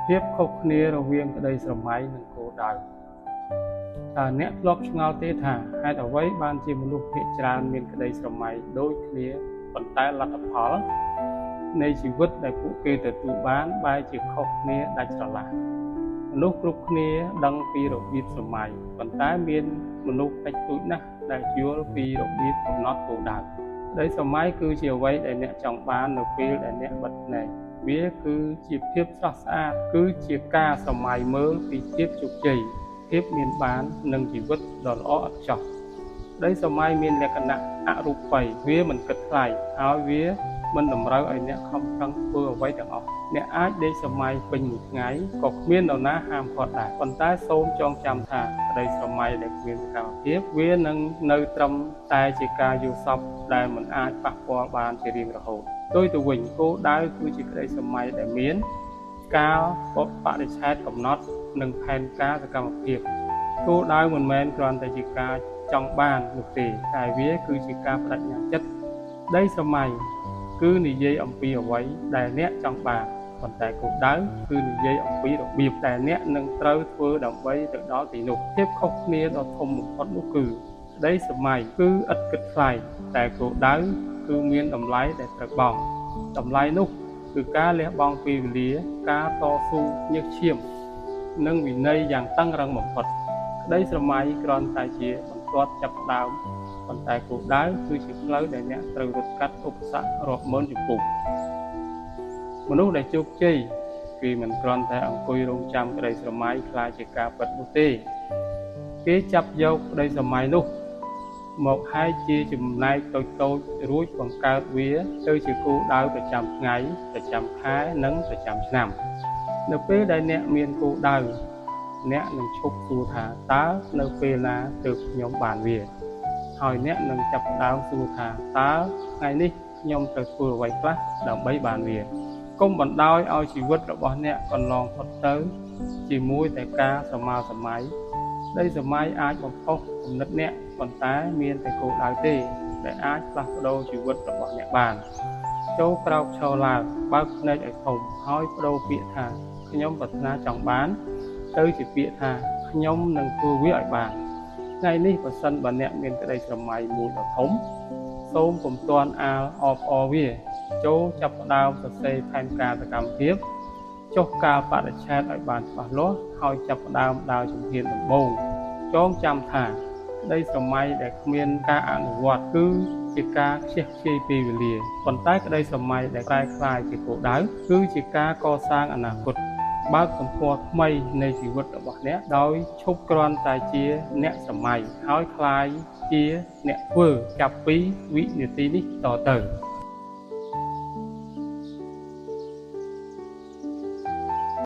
ភាពខុសគ្នារវាងក្តីស្រមៃនិងគោលដៅតើអ្នកធ្លាប់ឆ្ងល់ទេថាហេតុអ្វីបានជាមនុស្សភាគច្រើនមានក្តីស្រមៃដូចគ្នាប៉ុន្តែលទ្ធផលនៃជីវិតដែលពួកគេទទួលបានបែរជាខុសគ្នាដាច់ស្រឡះមនុស្សគ្រប់គ្នាដឹងពីរបៀបស្រមៃប៉ុន្តែមានមនុស្សតិចតួចណាស់ដែលយល់ពីរបៀបកំណត់គោលដៅក្តីស្រមៃគឺជាអ្វីដែលអ្នកចង់បាននៅពេលដែលអ្នកបិទភ្នែកវាគឺជាភាពស្រស់ស្អាតគឺជាការស្រមៃមើលពីភាពជោគជ័យភាពមានបាននិងជីវិតដ៏ល្អឥតខ្ចោះក្តីស្រមៃមានលក្ខណៈអរូបីវាមិនគិតថ្លៃហើយវាមិនតម្រូវឲ្យអ្នកខំប្រឹងធ្វើអ្វីទាំងអស់អ្នកអាចដេកស្រមៃពេញមួយថ្ងៃក៏គ្មាននរណាហាមឃាត់ដែរប៉ុន្តែសូមចងចាំថាក្តីស្រមៃដែលគ្មានសកម្មភាពវានឹងនៅត្រឹមតែជាការយល់សប្តិដែលមិនអាចប៉ះពាល់បានជារៀងរហូតដោយទៅវិញគោលដៅគឺជាក្តីស្រមៃដែលមានកាលបរិច្ឆេទកំណត់និងផែនការសកម្មភាពគោលដៅមិនមែនគ្រាន់តែជាការចង់បាននោះទេតែវាគឺជាការបដិញ្ញាចិត្តក្តីស្រមៃគឺនិយាយអំពីអ្វីដែលអ្នកចង់បានប៉ុន្តែគោលដៅគឺនិយាយអំពីរបៀបដែលអ្នកនឹងត្រូវធ្វើដើម្បីទៅដល់ទីនោះភាពខុសគ្នាដ៏ធំបំផុតនោះគឺក្តីស្រមៃគឺឥតគិតថ្លៃតែគោលដៅគឺមានតម្លៃដែលត្រូវបង់តម្លៃនោះគឺការលះបង់ពេលវេលាការតស៊ូញើសឈាមនិងវិន័យយ៉ាងតឹងរ៉ឹងបំផុតក្តីស្រមៃគ្រាន់តែជាបន្ទាត់ចាប់ផ្ដើមប៉ុន្តែគោលដៅគឺជាផ្លូវដែលអ្នកត្រូវរត់កាត់ឧបសគ្គរាប់ម៉ឺនជំពូកមនុស្សដែលជោគជ័យគេមិនគ្រាន់តែអង្គុយរងចាំក្តីស្រមៃខ្លាចជាការពិតនោះទេគេចាប់យកក្តីស្រមៃនោះមកហែកជាចំណែកតូចៗរួចបង្កើតវាទៅជាគោលដៅប្រចាំថ្ងៃប្រចាំខែនិងប្រចាំឆ្នាំនៅពេលដែលអ្នកមានគោលដៅអ្នកនឹងឈប់សួរថាតើនៅពេលណាទើបខ្ញុំបានវាហើយអ្នកនឹងចាប់ផ្ដើមសួរថាតើថ្ងៃនេះខ្ញុំត្រូវធ្វើអ្វីខ្លះដើម្បីបានវាកុំបណ្ដោយឲ្យជីវិតរបស់អ្នកកន្លងផុតទៅជាមួយតែការស្រមើស្រមៃក្តីស្រមៃអាចបំផុសគំនិតអ្នកប៉ុន្តែមានតែគោលដៅទេដែលអាចផ្លាស់ប្ដូរជីវិតរបស់អ្នកបានចូលក្រោកឈរឡើងបើកភ្នែកឲ្យធំហើយបដូរពាក្យថាខ្ញុំប្រាថ្នាចង់បានទៅជាពាក្យថាខ្ញុំនឹងធ្វើវាឲ្យបានថ្ងៃនេះបើសិនបើអ្នកមានក្តីស្រមៃមួយដ៏ធំសូមកុំទាន់អាលអបអរវាចូលចាប់ផ្ដើមសរសេរផែនការសកម្មភាពចុះកាលបរិច្ឆេទឲ្យបានច្បាស់លាស់ហើយចាប់ផ្ដើមដើរជំហានដំបូងចងចាំថាក្តីស្រមៃដែលគ្មានការអនុវត្តគឺជាការខ្ជះខ្ជាយពេលវេលាប៉ុន្តែក្តីស្រមៃដែលប្រែក្លាយជាគោលដៅគឺជាការកសាងអនាគតបើកទំព័រថ្មីនៃជីវិតរបស់អ្នកដោយឈប់គ្រាន់តែជាអ្នកស្រមៃហើយក្លាយជាអ្នកធ្វើចាប់ពីវិនាទីនេះតទៅ